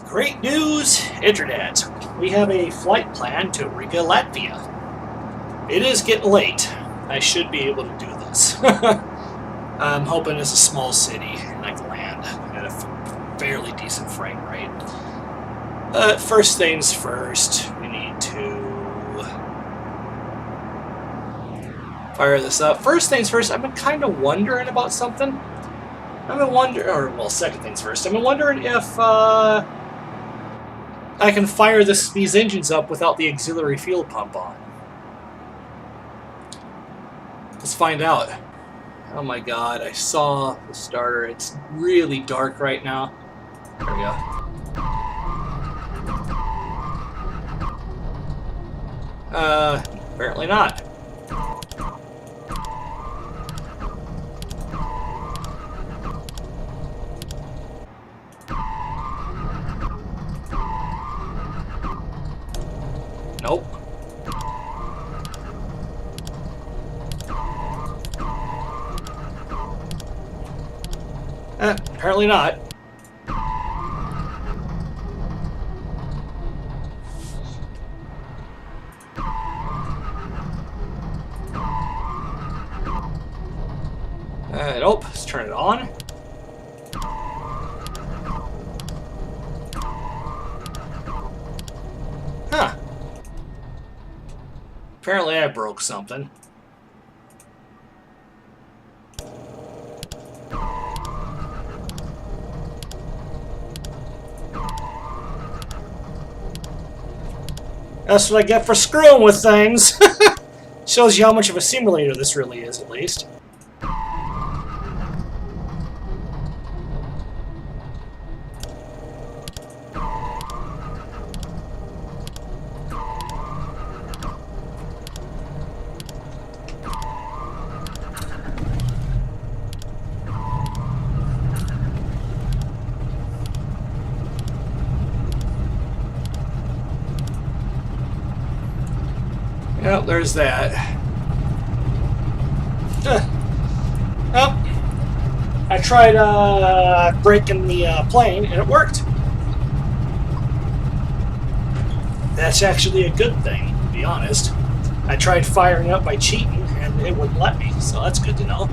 Great news, Internet. We have a flight plan to Riga, Latvia. It is getting late. I should be able to do this. I'm hoping it's a small city and I can land at a fairly decent frame rate. First things first, we need to fire this up. First things first, I've been kind of wondering about something. Second things first, I've been wondering if I can fire these engines up without the auxiliary fuel pump on. Let's find out. Oh my god, I saw the starter. It's really dark right now. There we go. Apparently not. Nope. Apparently not. Nope, let's turn it on. Huh. Apparently I broke something. That's what I get for screwing with things. Shows you how much of a simulator this really is, at least. Well, there's that. Well, I tried braking the plane, and it worked. That's actually a good thing, to be honest. I tried firing up by cheating, and it wouldn't let me, so that's good to know.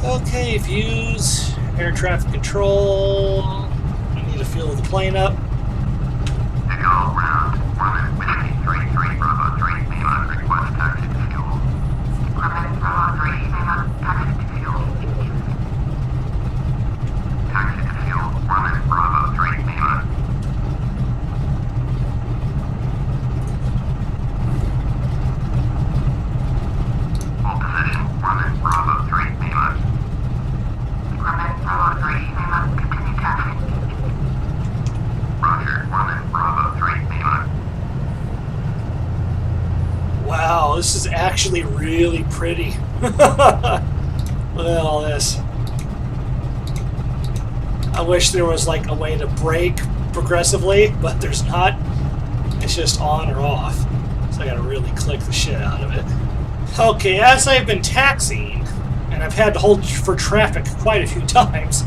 Okay, views, air traffic control. I need to fuel the plane up. Wow, this is actually really pretty. Look at all this. I wish there was like a way to brake progressively, but there's not. It's just on or off. So I gotta really click the shit out of it. Okay, as I've been taxiing, and I've had to hold for traffic quite a few times,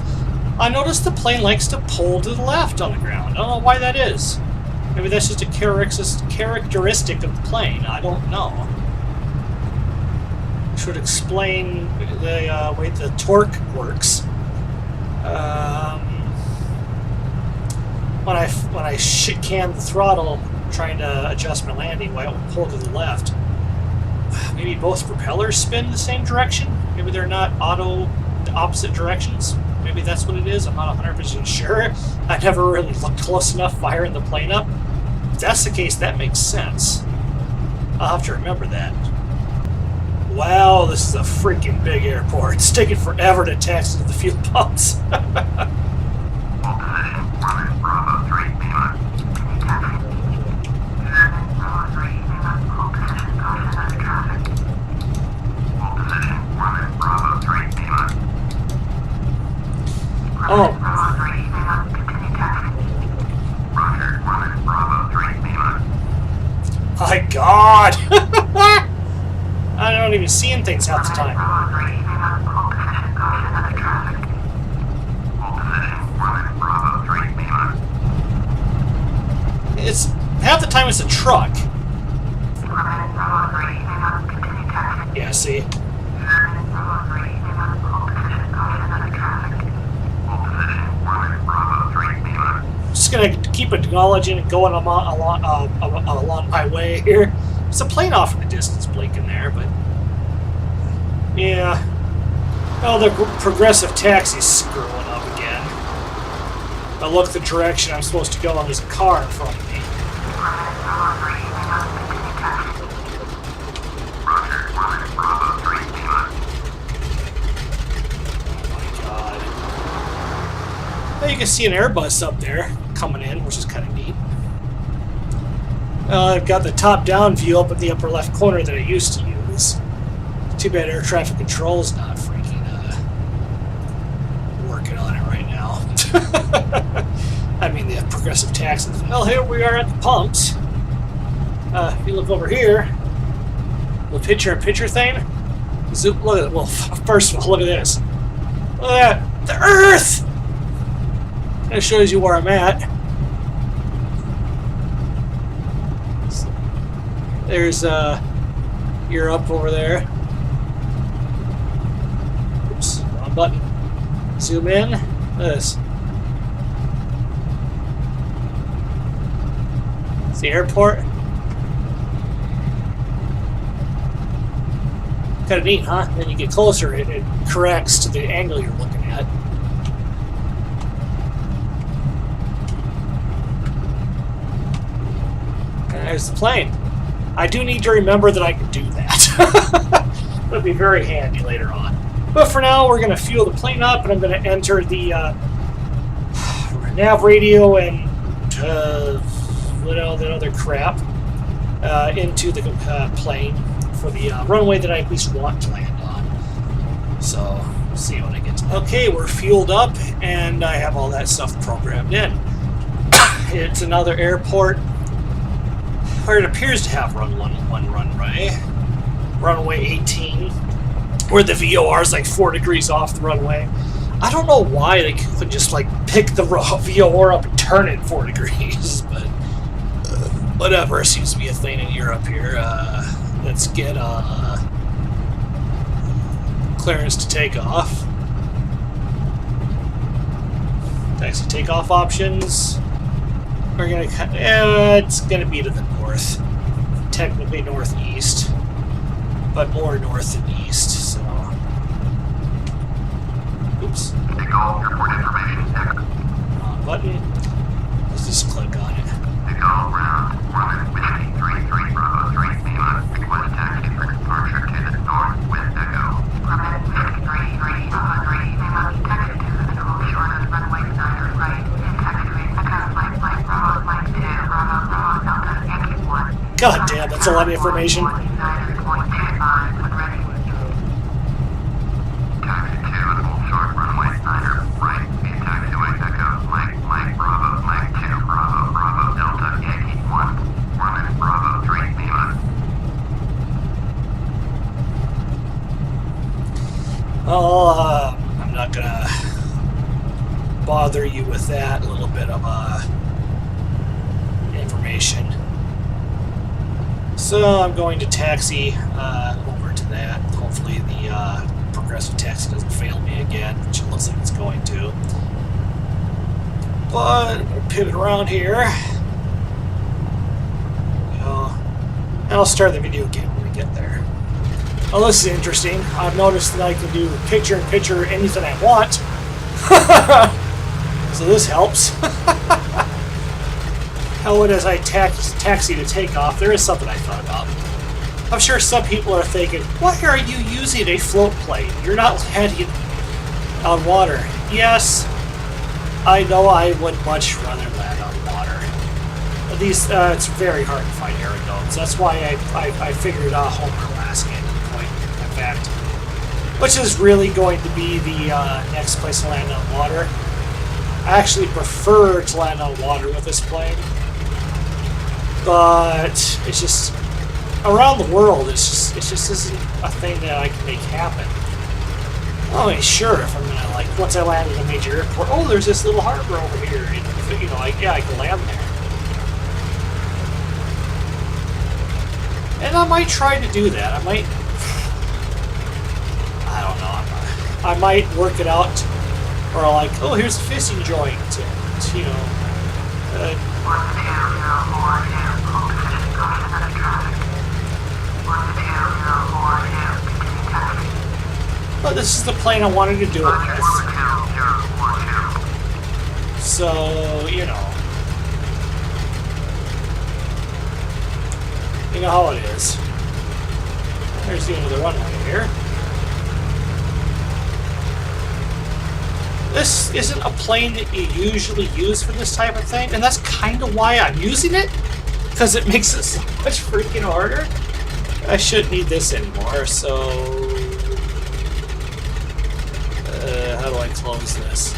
I noticed the plane likes to pull to the left on the ground. I don't know why that is. Maybe that's just a characteristic of the plane. I don't know. Should explain the way the torque works. When I can the throttle, trying to adjust my landing, why it will pull to the left. Maybe both propellers spin the same direction. Maybe they're not the opposite directions. Maybe that's what it is. I'm not 100% sure. I never really looked close enough firing the plane up. If that's the case, that makes sense. I'll have to remember that. Wow, this is a freaking big airport. It's taking forever to taxi to the fuel pumps. Oh. My God! I don't even see things half the time. half the time it's a truck. Yeah, see? Just gonna keep acknowledging and going along my way here. It's a plane off in the distance blinking there, but yeah. Oh, the progressive taxi's screwing up again. I look the direction I'm supposed to go and there's a car in front of me. Well, you can see an Airbus up there coming in, which is kind of neat. I've got the top-down view up in the upper left corner that I used to use. Too bad air traffic control's not freaking working on it right now. I mean, the progressive taxes. Well, here we are at the pumps. If you look over here, the picture-in-picture thing. Zoom, look at it. Well, first of all, look at this. Look at that. The Earth! That shows you where I'm at. There's Europe over there. Oops, wrong button. Zoom in. Look at this. It's the airport. Kind of neat, huh? Then you get closer, it corrects to the angle you're looking at. And there's the plane. I do need to remember that I can do that. It'll be very handy later on. But for now, we're going to fuel the plane up, and I'm going to enter the nav radio and that other crap into the plane for the runway that I at least want to land on. So, see when I get to that. Okay, we're fueled up, and I have all that stuff programmed in. It's another airport where it appears to have one runway. Runway 18, where the VOR is like 4 degrees off the runway. I don't know why they couldn't just like pick the VOR up and turn it 4 degrees, but whatever. Seems to be a thing in Europe here. Let's get clearance to take off. Taxi takeoff options. We're gonna it's gonna be to the north, technically northeast, but more north than east. So, oops. Wrong button. Let's just click on it. God damn, that's a lot of information. Oh, I'm not gonna bother you with that little bit of information. So I'm going to taxi over to that. Hopefully the progressive taxi doesn't fail me again, which it looks like it's going to. But I'm gonna pivot around here. And I'll start the video again when we get there. Oh, this is interesting. I've noticed that I can do picture-in-picture anything I want. So this helps. How as I taxi to take off, there is something I thought about. I'm sure some people are thinking, why are you using a float plane? You're not landing on water. Yes, I know I would much rather land on water. But these, it's very hard to find aerodomes. That's why I figured out Homer Alaska at the point, in fact. Which is really going to be the next place to land on water. I actually prefer to land on water with this plane. But it's just around the world. It just isn't a thing that I can make happen. I mean, sure, if I'm gonna like once I land at a major airport, oh, there's this little harbor over here. And, you know, like yeah, I can land there. And I might try to do that. I don't know. I might work it out, or like, oh, here's a fishing joint, and, you know. But this is the plane I wanted to do it with. So, you know how it is. There's the end of the runway here. This isn't a plane that you usually use for this type of thing, and that's kind of why I'm using it, because it makes it so much freaking harder. I shouldn't need this anymore, so... how do I close this?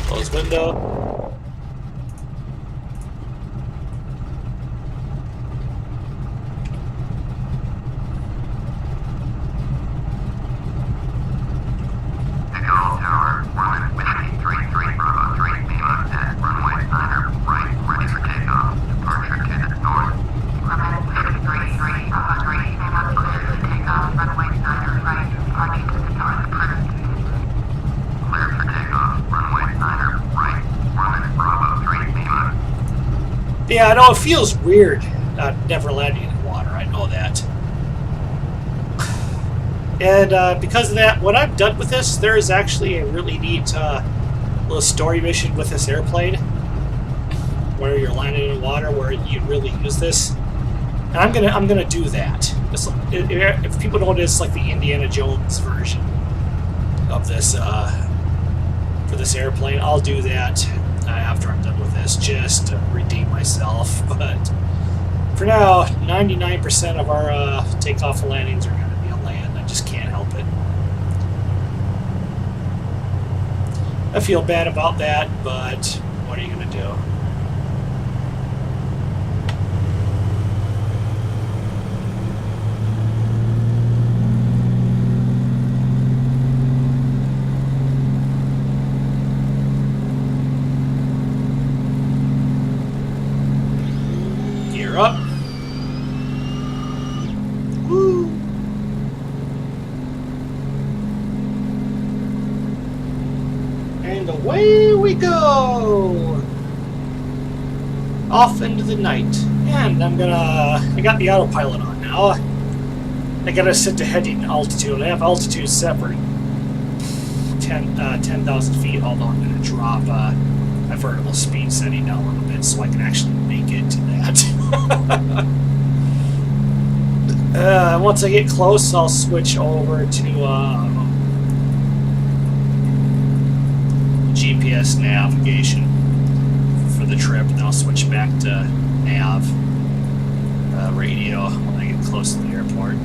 Close window. Yeah, I know it feels weird never landing in the water. I know that. And because of that, when I'm done with this, there is actually a really neat little story mission with this airplane where you're landing in the water, where you really use this. And I'm gonna do that. If people know, it's like the Indiana Jones version of this for this airplane. I'll do that after I'm done with this, just to redeem myself. But for now, 99% of our takeoff and landings are going to be on land. I just can't help it. I feel bad about that, but what are you going to do? Up. Woo. And away we go! Off into the night. And I got the autopilot on now. I gotta set to heading altitude. I have altitude separate. 10,000 feet, although I'm gonna drop my vertical speed setting down a little bit so I can actually make it to that. Once I get close, I'll switch over to GPS navigation for the trip, and then I'll switch back to nav radio when I get close to the airport.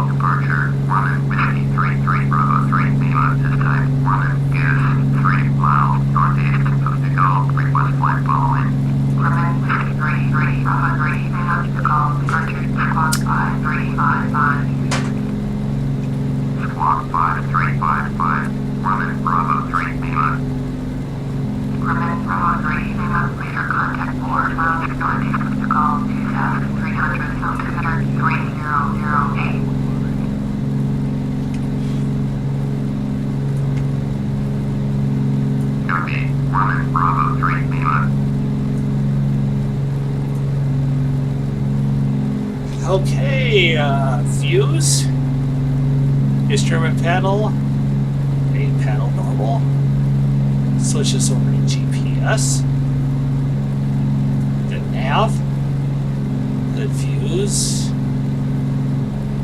Departure 1 Whiskey 33 Bravo 3 Lima, this time 1 Goose 3 miles northeast of the Gulf. Request flight following. Grumman Goose 33 Bravo 3 Lima, the Gulf. Departure Squawk 5355. Squawk 5355. Grumman Bravo 3 Lima. Grumman Bravo 3 Lima, later contact 4 miles northeast of the Gulf. 2300 altimeter 3008. Copy. Grumman Bravo 3 Lima. Okay, views. Instrument panel. Main panel normal. Switch this over to GPS. Then nav. Then views.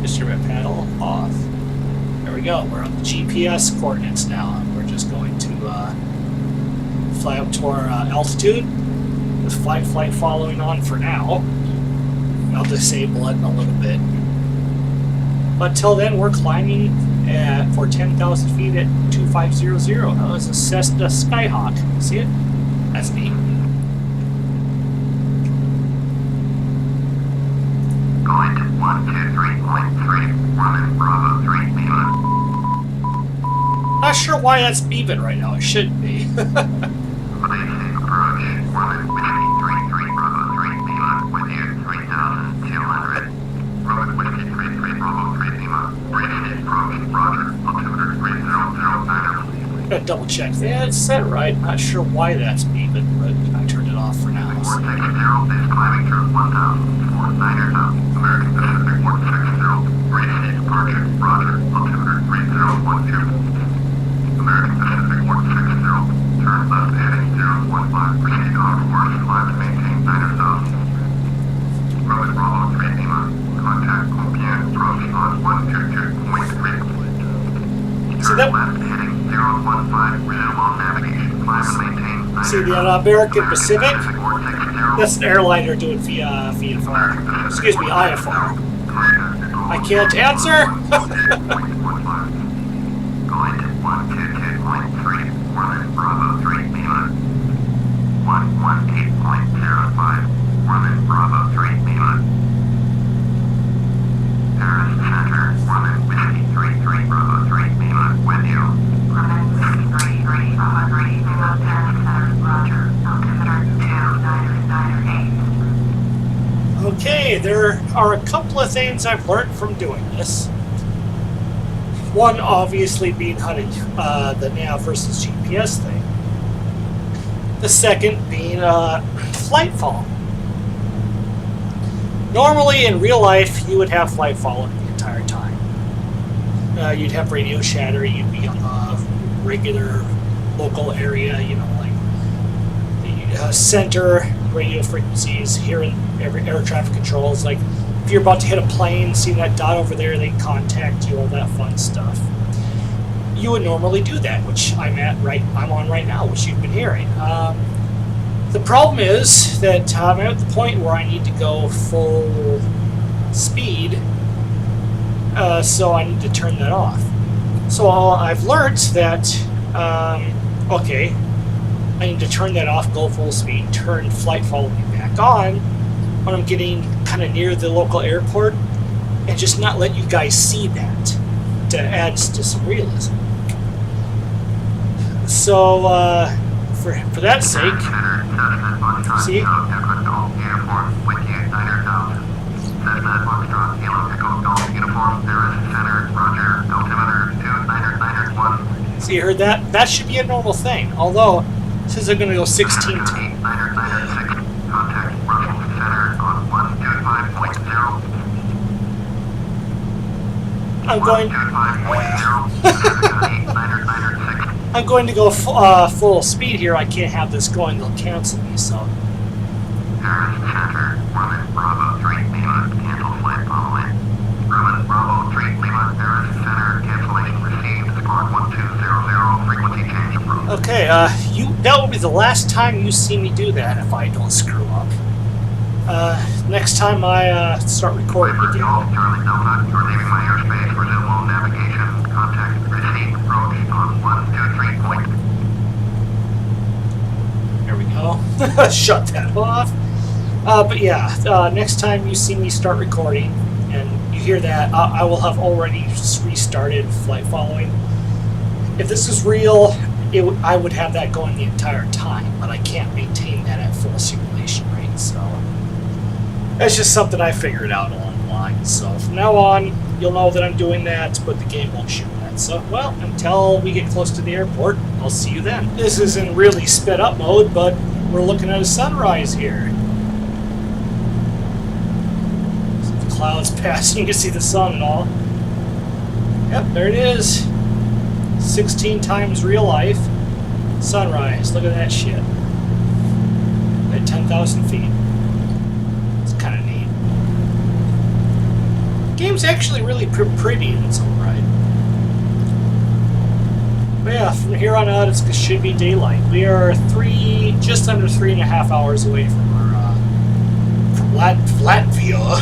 Instrument panel off. There we go. We're on the GPS coordinates now. We're just going to fly up to our altitude with flight following on for now. I'll disable it in a little bit. But till then, we're climbing for 10,000 feet at 2500. That was a Cessna Skyhawk. See it? That's neat. Going to 123.3, Grumman Bravo 3 Lima. not sure why that's beeping right now. It shouldn't be. Please approach 1333 Bravo 3 Lima with you 3200. Road Whiskey 33 Bravo 3 Lima. British approach Roger. Altimeter 3009. Gotta double check. Yeah, it's set right. Not sure why that's beeping, but I turned it off for now. So. 460 is climbing through 1000. 49ers up. American Pacific 160. British departure Roger. Altimeter 3012. American Pacific 160. Turn left heading 015. Proceed on course. Climb to maintain 9000. Road Bravo 3 Lima. Contact Compiègne. Approach on 122.3. See that? Left heading 015. Resume on navigation. Climb and maintain 9000. See the American Pacific? That's an airliner doing VFR. Excuse me, IFR. I can't answer. Going to 122.3, Grumman Bravo 3 Lima. 118.05, Grumman Bravo 3 Lima. Paris Center, Grumman Whiskey 33 Bravo 3 Lima, with you. Grumman Whiskey 33 Bravo 3 Lima, Paris Center, Roger. Altimeter 2998. Okay, there are a couple of things I've learned from doing this. One obviously being how to the nav versus GPS thing. The second being flight fall. Normally in real life you would have flight fall the entire time. You'd have radio shatter, you'd be on a regular local area, you know, like the center radio frequencies, hearing every air traffic controls, like if you're about to hit a plane, see that dot over there, they contact you, all that fun stuff. You would normally do that, which I'm on right now, which you've been hearing. The problem is that I'm at the point where I need to go full speed, so I need to turn that off. So I've learned that, okay, I need to turn that off, go full speed, turn flight following back on when I'm getting kind of near the local airport, and just not let you guys see that to add to some realism. So, for that sake, see? See, you heard that? That should be a normal thing. Although, since I'm going to go 16 times. I'm going to go full speed here. I can't have this going. They'll cancel me, so. Paris Center, Grumman Bravo 3 Lima, cancel flight following. Grumman Bravo 3 Lima, Paris Center, cancellation received, squawk 1200, frequency change approved. Okay, that will be the last time you see me do that if I don't screw up. Next time I start recording again. Charlie Donut, you're leaving my airspace, resume all navigation, contact, receive, approach on 123 point. There we go. Shut that off. But yeah, next time you see me start recording and you hear that, I will have already restarted flight following. If this is real, I would have that going the entire time, but I can't maintain that at full simulation rate, so that's just something I figured out along the line. So from now on, you'll know that I'm doing that, but the game won't show that. So, well, until we get close to the airport, I'll see you then. This is in really sped up mode, but we're looking at a sunrise here. So the clouds passing, you can see the sun and all. Yep, there it is. 16 times real life. Sunrise. Look at that shit. At 10,000 feet. It's kind of neat. The game's actually really pretty in its own right. But yeah, from here on out, it should be daylight. We are just under 3.5 hours away from our from Latvia.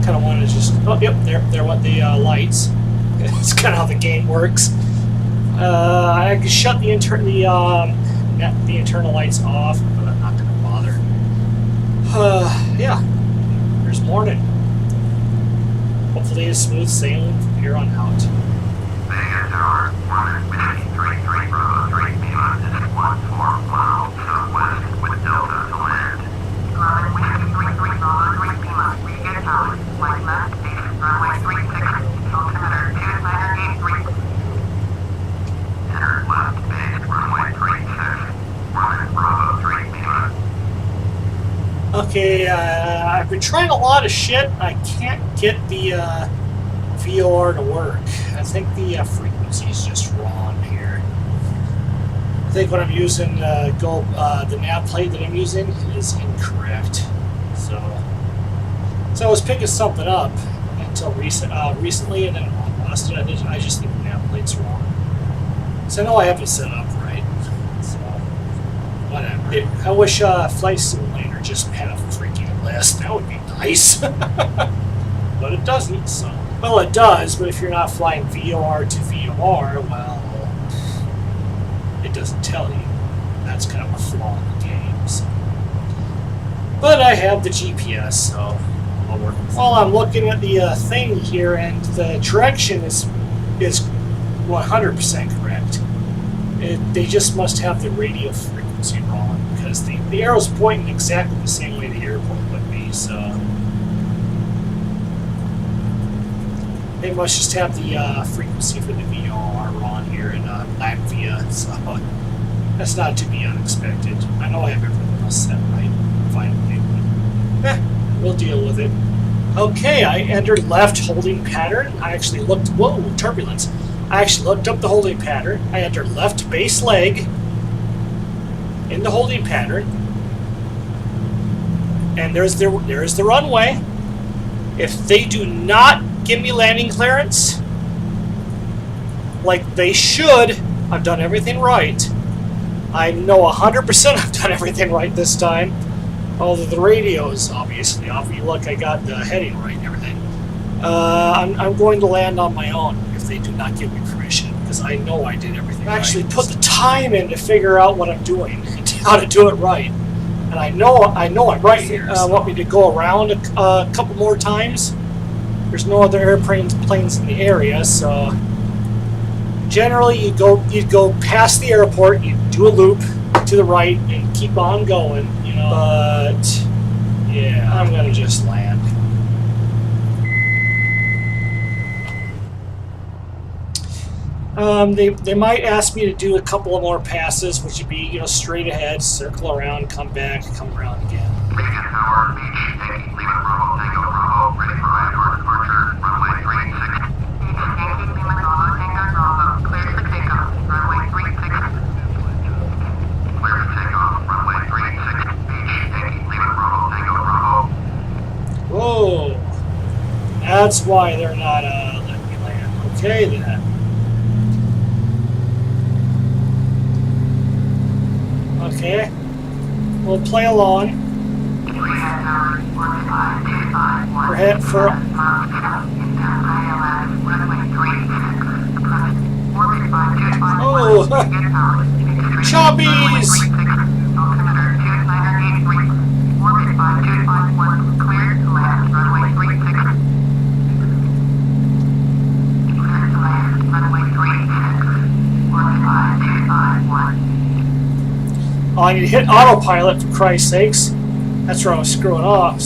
Kind of wanted to just yep, there went the lights. It's kind of how the game works. I can shut the internal lights off, but I'm not gonna bother. Yeah, there's morning. Hopefully hopefully it's smooth sailing from here on out. Vega Tower, 1 Whiskey 33 Bravo 3 Lima, is 14 miles southwest with Delta to land. Grumman Whiskey 33 Bravo 3 Lima, Riga Tower, flight left, base runway 36, altimeter 2983. Enter left base runway 36, 1 Bravo 3 Lima. Okay, I've been trying a lot of shit. I can't get the VOR to work. I think the frequency is just wrong here. I think what I'm using, the nav plate that I'm using is incorrect. So I was picking something up until recently, and then I lost it. I just think the nav plate's wrong. So I know I have it set up right. So whatever. I wish Flight Simulator just had a freaking list. That would be nice. But it doesn't, so. Well, it does, but if you're not flying VOR to VOR, well, it doesn't tell you. That's kind of a flaw in the game, so. But I have the GPS, so I'll work with it. Well, I'm looking at the thing here, and the direction is 100% correct. They just must have the radio frequency wrong, because the arrow's pointing exactly the same way the airport would be, so. They must just have the frequency for the VOR wrong here in Latvia, so that's not to be unexpected. I know I have everything else set right, finally, but we'll deal with it. Okay, I entered left holding pattern. I actually looked, whoa, turbulence. I actually looked up the holding pattern. I entered left base leg in the holding pattern, and there's the runway. If they do not give me landing clearance, like they should, I've done everything right. I know 100% I've done everything right this time. Although the radio is obviously off. You look, I got the heading right and everything. I'm going to land on my own if they do not give me permission, because I know I did everything right. I actually put the time in to figure out what I'm doing and how to do it right. And I know I'm right here. Want me to go around a couple more times? There's no other planes in the area, so generally you'd go past the airport, you do a loop to the right, and keep on going, you know. But yeah, I'm gonna just land. They might ask me to do a couple of more passes, which would be, you know, straight ahead, circle around, come back, come around again. Riga Tower, Beach 8, Lima Bravo, Tango Bravo, ready for IFR departure, runway 36. Beach 8, Lima Bravo, Tango Bravo, clear for takeoff, runway 36. Clear for takeoff, runway 36. Beach 8, Lima Bravo, Tango Bravo. Whoa, that's why they're not letting me land. Okay then. Okay, we'll play along. We're heading for... Oh! Choppies! Oh, I need to hit autopilot, for Christ's sakes. That's where I was screwing up.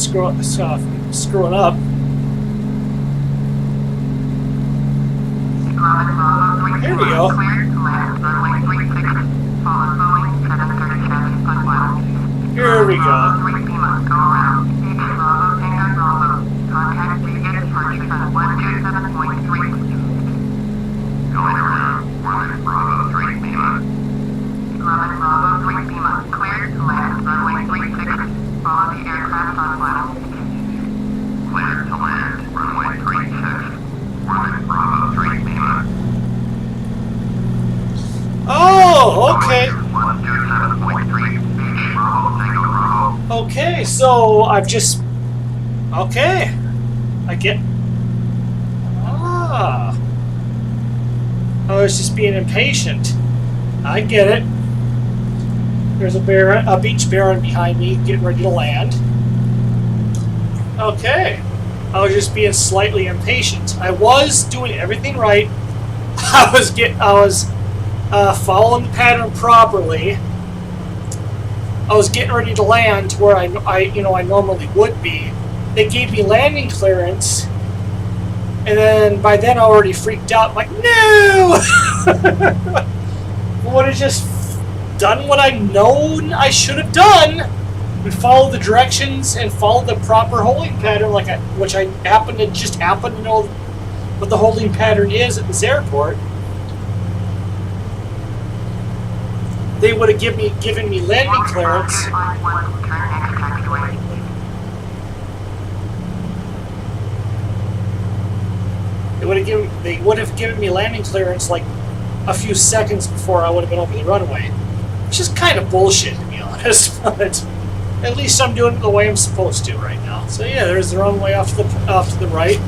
Here we go. Here we go. Going around, 1 Bravo 3 Lima. Grumman Bravo 3 Lima, clear to land, runway 36, follow the aircraft on level. Clear to land, runway 36, 1 Bravo 3 Lima. Oh, okay. 127.3, Beach Bravo, Tango Bravo. Okay, so I've just... Okay. I get... Ah. I was just being impatient. I get it. There's a beach baron behind me getting ready to land. Okay. I was just being slightly impatient. I was doing everything right. I was following the pattern properly. I was getting ready to land where I normally would be. They gave me landing clearance, and then by then I already freaked out. I'm like, no! Would have just done what I known I should have done, and follow the directions and follow the proper holding pattern, which I happen to know what the holding pattern is at this airport. They would have given me landing clearance. They would have given me landing clearance like a few seconds before I would have been over the runway, which is kind of bullshit, to be honest. But at least I'm doing it the way I'm supposed to right now. So yeah, there's the runway off to the right.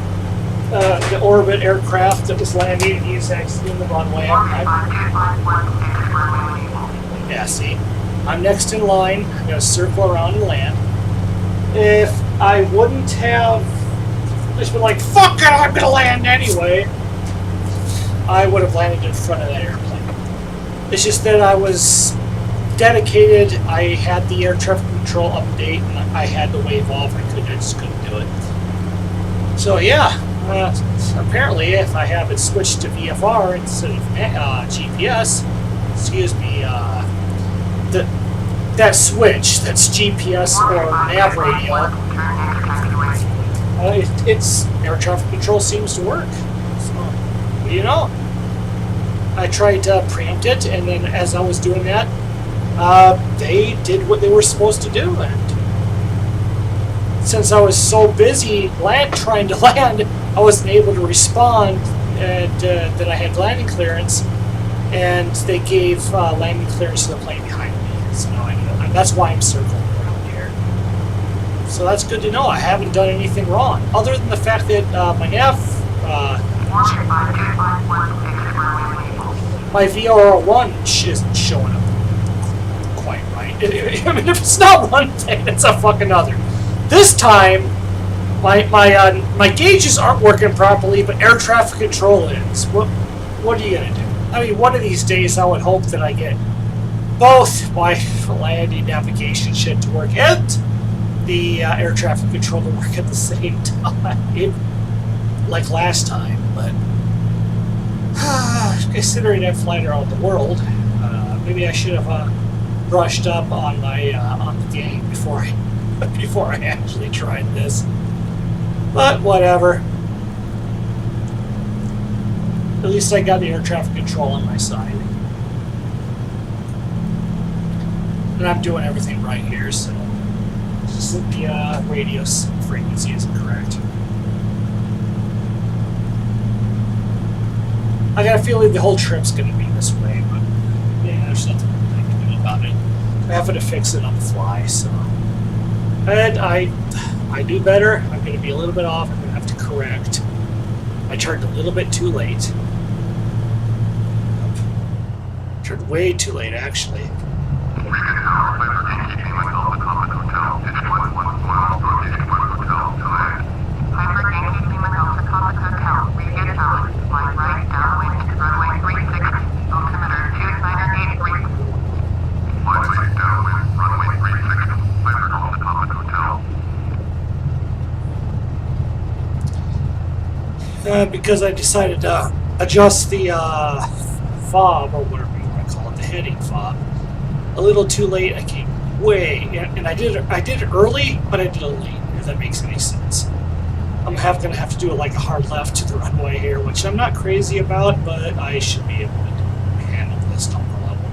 The orbit aircraft that was landing, and he's exiting the runway. Yeah, see, I'm next in line. I'm going to circle around and land. If I wouldn't have just been like, fuck it, I'm going to land anyway, I would have landed in front of that airplane. It's just that I was dedicated. I had the air traffic control update, and I had to wave off. I just couldn't do it. So yeah, apparently if I have it switched to VFR instead of GPS, excuse me, that switch, that's GPS or nav radio, it's air traffic control seems to work. So, you know, I tried to preempt it, and then as I was doing that, they did what they were supposed to do. And since I was so busy trying to land, I wasn't able to respond, and that I had landing clearance, and they gave landing clearance to the plane behind me. So that's why I'm circling around here. So that's good to know. I haven't done anything wrong, other than the fact that my nav, my VRR1 isn't showing up quite right. I mean, if it's not one thing, it's a fucking other. This time, my gauges aren't working properly, but air traffic control is. What are you gonna do? I mean, one of these days I would hope that I get both my landing navigation shit to work and the air traffic control to work at the same time, like last time. But considering I've flown around the world, maybe I should have brushed up on my on the game before I actually tried this. But whatever. At least I got the air traffic control on my side. And I'm doing everything right here, so just that the radio frequency isn't correct. I got a feeling the whole trip's going to be this way, but yeah, there's nothing I can do about it. I have to fix it on the fly, so. And I do better. I'm going to be a little bit off. I'm going to have to correct. I turned a little bit too late. Turned way too late, actually. Because I decided to adjust the fob, or whatever you want to call it, the heading fob, a little too late. I came way, and I did it early, but I did it late, if that makes any sense. I'm going to have to do like a hard left to the runway here, which I'm not crazy about, but I should be able to handle this on the level.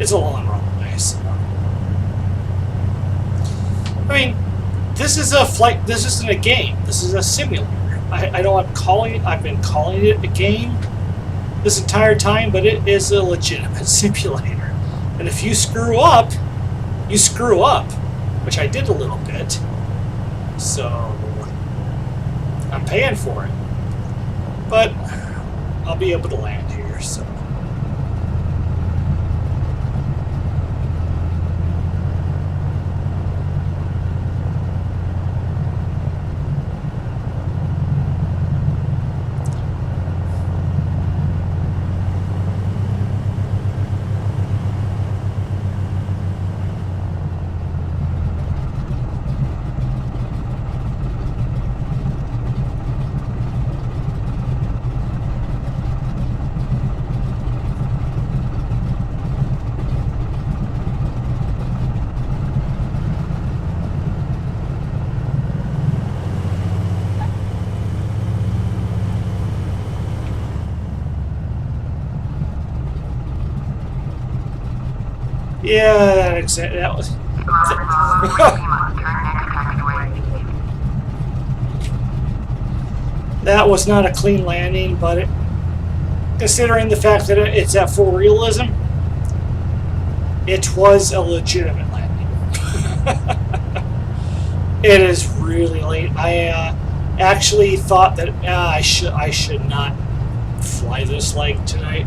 It's a long runway, so. I mean, this is a flight, this isn't a game, this is a simulator. I know I've been calling it a game this entire time, but it is a legitimate simulator. And if you screw up, you screw up, which I did a little bit. So I'm paying for it. But I'll be able to land here, so. Yeah, that was. That was not a clean landing, but considering the fact that it's at full realism, it was a legitimate landing. It is really late. I actually thought that I should not fly this leg tonight.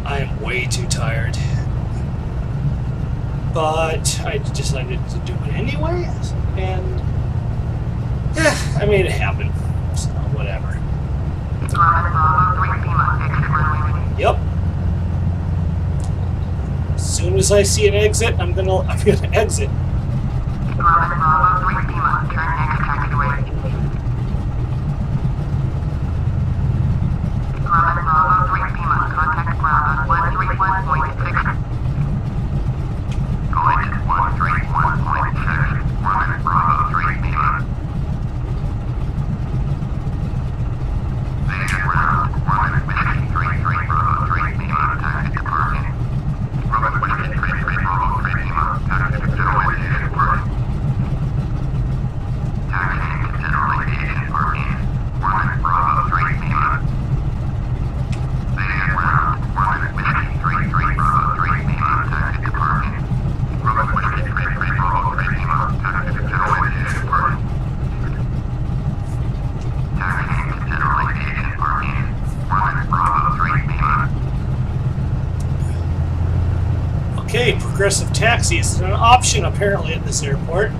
I am way too tired. But I decided to do it anyway, and yeah, I made it happen. So whatever. Yep. As soon as I see an exit, I'm gonna exit. Okay, progressive taxi is an option apparently at this airport.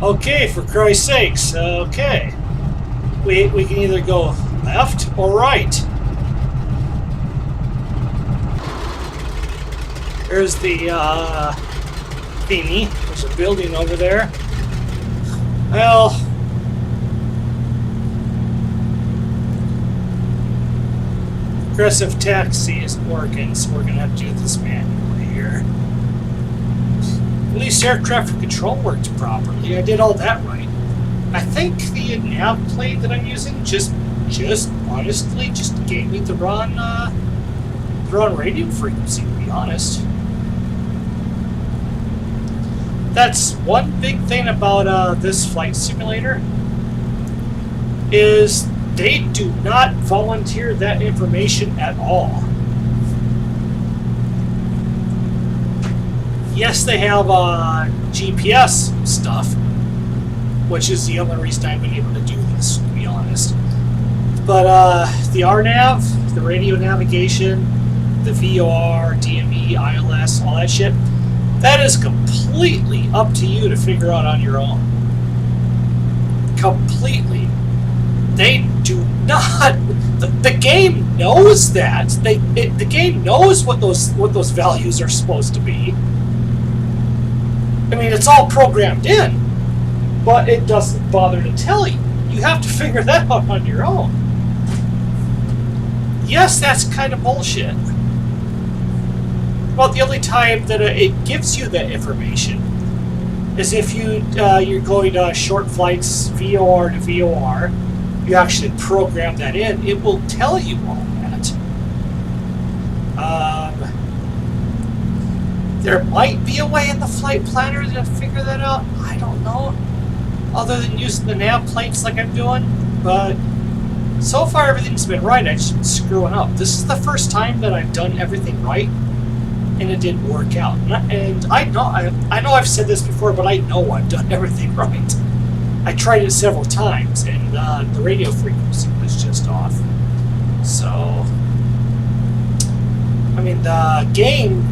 Okay, for Christ's sakes, okay. We can either go left or right. There's the thingy. There's a building over there. Well, progressive taxi isn't working, so we're gonna have to do this manually here. At least air traffic control worked properly. I did all that right. I think the nav plate that I'm using just honestly just gave me the wrong radio frequency, to be honest. That's one big thing about this flight simulator is they do not volunteer that information at all. Yes, they have GPS stuff, which is the only reason I've been able to do this, to be honest. But the RNAV, the radio navigation, the VOR, DME, ILS, all that shit, that is completely up to you to figure out on your own. Completely. They do not. The game knows that. The game knows what those values are supposed to be. I mean, it's all programmed in, but it doesn't bother to tell you. You have to figure that out on your own. Yes, that's kind of bullshit. Well, the only time that it gives you that information is if you're going to short flights, VOR to VOR. You actually program that in. It will tell you all that. There might be a way in the flight planner to figure that out. I don't know. Other than using the nav plates like I'm doing. But so far everything's been right. I just been screwing up. This is the first time that I've done everything right. And it didn't work out. And I know I've said this before, but I know I've done everything right. I tried it several times, and the radio frequency was just off. So, I mean, the game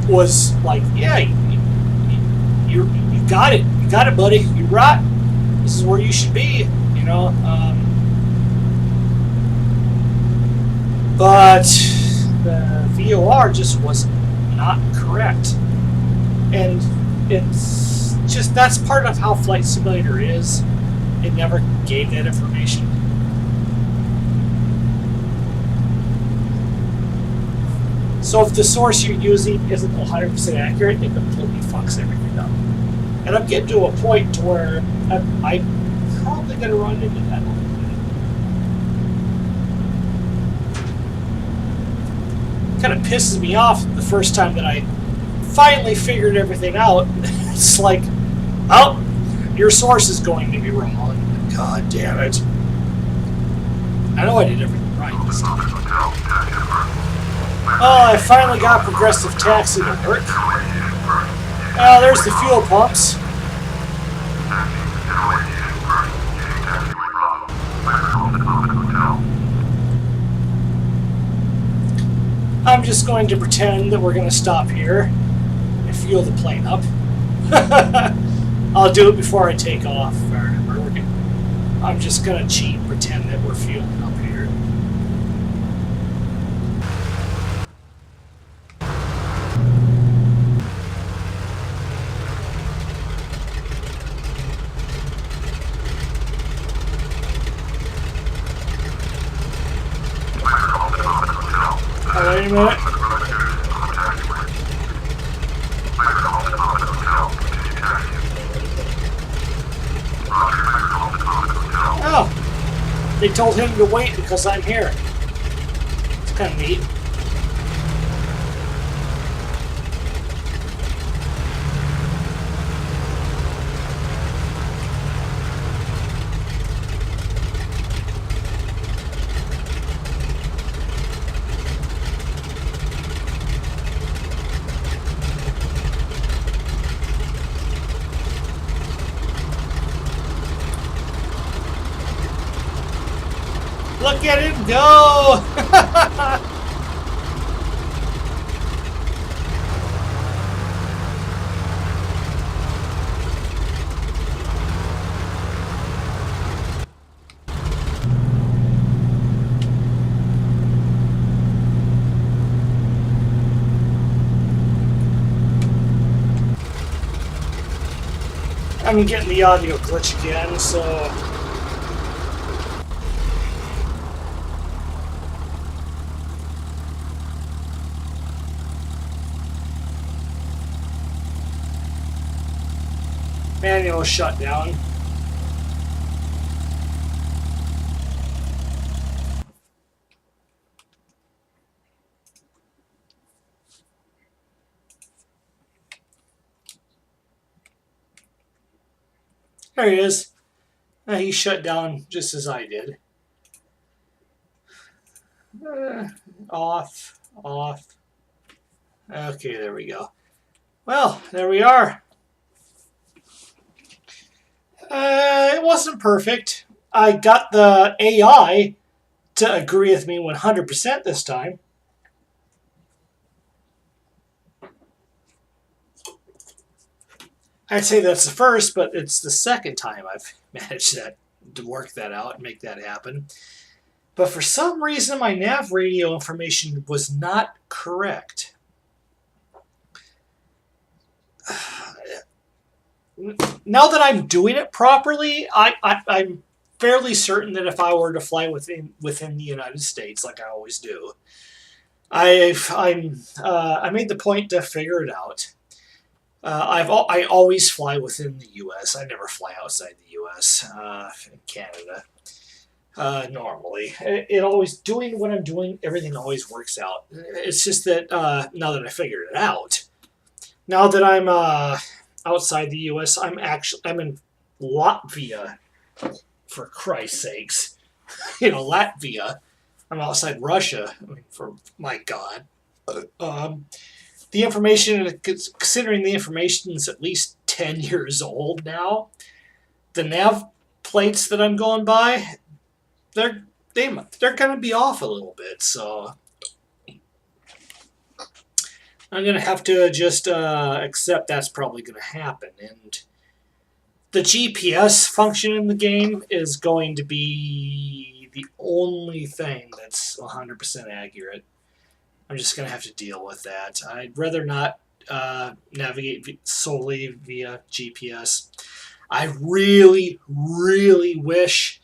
was like, yeah, you got it. You got it, buddy. You're right. This is where you should be, you know. But the VOR just was not correct. And it's just that's part of how Flight Simulator is. It never gave that information. So if the source you're using isn't 100% accurate, it completely fucks everything up. And I'm getting to a point to where I'm probably going to run into that a little bit. Kind of pisses me off the first time that I finally figured everything out. It's like, oh, your source is going to be wrong. God damn it. I know I did everything right this time. Oh, I finally got progressive taxi to work. Oh, there's the fuel pumps. I'm just going to pretend that we're going to stop here and fuel the plane up. I'll do it before I take off. I'm just going to cheat and pretend that we're fueling up here. Oh, wait a minute. Oh, they told him to wait because I'm here. It's kind of neat. Look at him go! I'm getting the audio glitch again, so... Manual shutdown. There he is. He shut down just as I did. Off, off. Okay, there we go. Well, there we are. It wasn't perfect. I got the AI to agree with me 100% this time. I'd say that's the first, but it's the second time I've managed to work that out and make that happen. But for some reason, my nav radio information was not correct. Now that I'm doing it properly, I'm fairly certain that if I were to fly within the United States, like I always do, I made the point to figure it out. I always fly within the U.S. I never fly outside the U.S. In Canada. Normally, it always doing what I'm doing. Everything always works out. It's just that now that I figured it out, now that I'm outside the U.S., I'm in Latvia. For Christ's sakes, Latvia. I'm outside Russia. I mean, for my God. The information, considering the information is at least 10 years old now, the nav plates that I'm going by, they're going to be off a little bit. So I'm going to have to just accept that's probably going to happen. And the GPS function in the game is going to be the only thing that's 100% accurate. I'm just going to have to deal with that. I'd rather not navigate solely via GPS. I really, really wish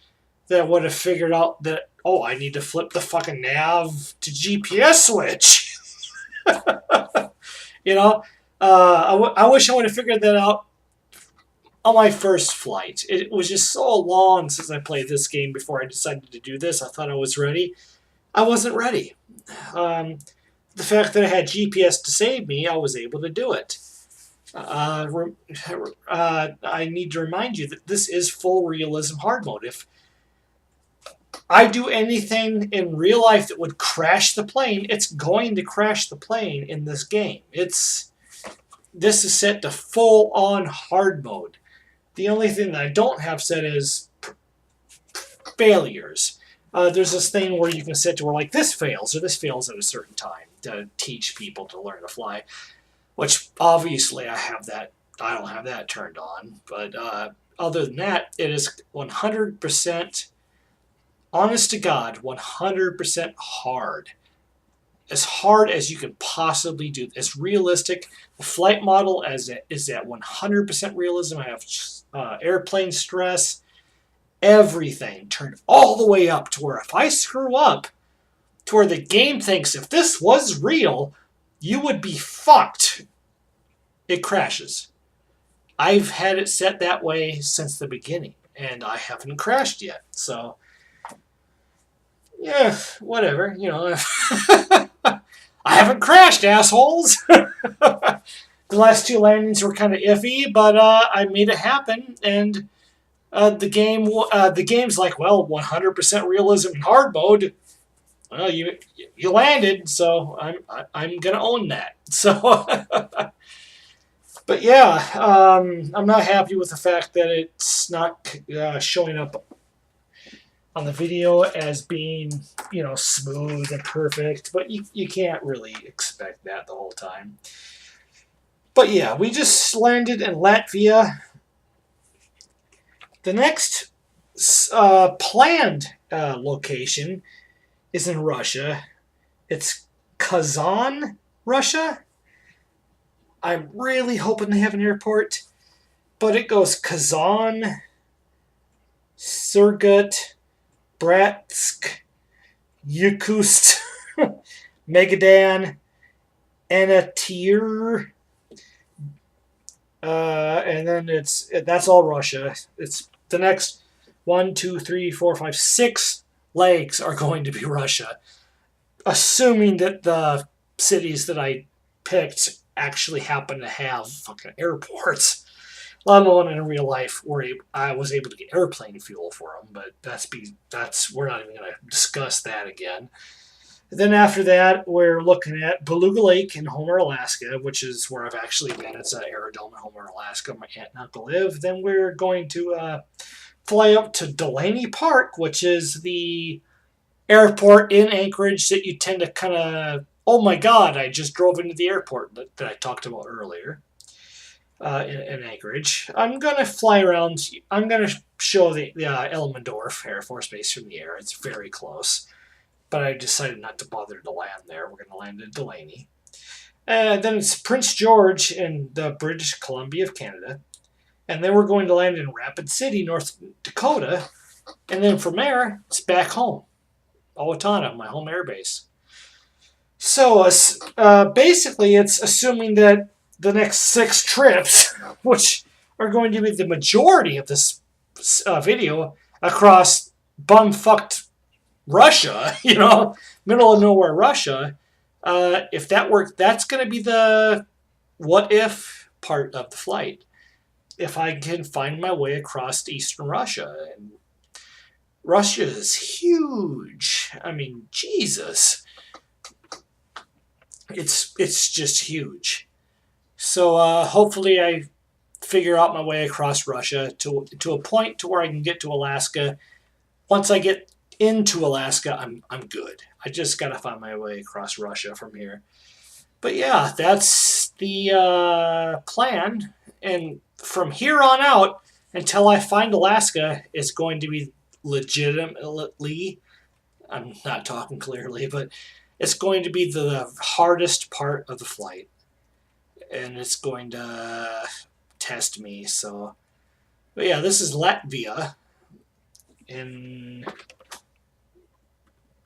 that I would have figured out that, oh, I need to flip the fucking nav to GPS switch. You know, I wish I would have figured that out on my first flight. It was just so long since I played this game before I decided to do this. I thought I was ready. I wasn't ready. The fact that I had GPS to save me, I was able to do it. I need to remind you that this is full realism hard mode. If I do anything in real life that would crash the plane, it's going to crash the plane in this game. This is set to full-on hard mode. The only thing that I don't have set is failures. There's this thing where you can set to where, like, this fails, or this fails at a certain time to teach people to learn to fly, which obviously I don't have that turned on. But other than that, it is 100%, honest to God, 100% hard. As hard as you can possibly do. As realistic. The flight model is at 100% realism. I have airplane stress. Everything turned all the way up to where if I screw up, to where the game thinks if this was real, you would be fucked. It crashes. I've had it set that way since the beginning, and I haven't crashed yet. So, yeah, whatever, you know. I haven't crashed, assholes. The last 2 landings were kind of iffy, but I made it happen, and the game's like, well, 100% realism in hard mode. Well, you landed, so I'm gonna own that. So, but yeah, I'm not happy with the fact that it's not showing up on the video as being, you know, smooth and perfect, but you can't really expect that the whole time. But yeah, we just landed in Latvia. The next planned location is in Russia. It's Kazan, Russia. I'm really hoping they have an airport, but it goes Kazan, Surgut, Bratsk, Yakutsk, Magadan, Anatir, and then that's all Russia. It's the next 1, 2, 3, 4, 5, 6 legs are going to be Russia, assuming that the cities that I picked actually happen to have fucking airports. Let alone in real life where I was able to get airplane fuel for them, but we're not even going to discuss that again. Then after that, we're looking at Beluga Lake in Homer, Alaska, which is where I've actually been. It's Aerodrome in Homer, Alaska. My aunt and uncle live. Then we're going to fly up to Delaney Park, which is the airport in Anchorage that you tend to kind of, oh my God, I just drove into the airport that I talked about earlier. In Anchorage. I'm going to fly around. I'm going to show the Elmendorf Air Force Base from the air. It's very close. But I decided not to bother to land there. We're going to land in Delaney. Then it's Prince George in the British Columbia of Canada. And then we're going to land in Rapid City, North Dakota. And then from there, it's back home. Owatonna, my home air base. So basically, it's assuming that the next 6 trips, which are going to be the majority of this video, across bumfucked Russia, you know, middle of nowhere Russia, if that works, that's going to be the what if part of the flight. If I can find my way across eastern Russia. And Russia is huge. I mean, Jesus. It's just huge. So hopefully I figure out my way across Russia to a point to where I can get to Alaska. Once I get into Alaska, I'm good. I just got to find my way across Russia from here. But yeah, that's the plan. And from here on out, until I find Alaska, it's going to be legitimately, I'm not talking clearly, but it's going to be the hardest part of the flight. and it's going to test me. So, but yeah, this is Latvia in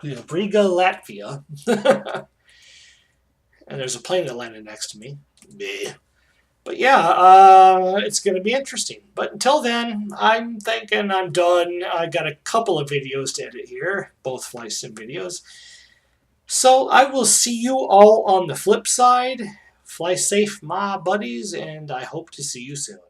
Riga, Latvia. And there's a plane that landed next to me. Bleh. But yeah, it's going to be interesting. But until then, I'm thinking I'm done. I got a couple of videos to edit here, both flight sim videos. So I will see you all on the flip side. Fly safe, my buddies, and I hope to see you soon.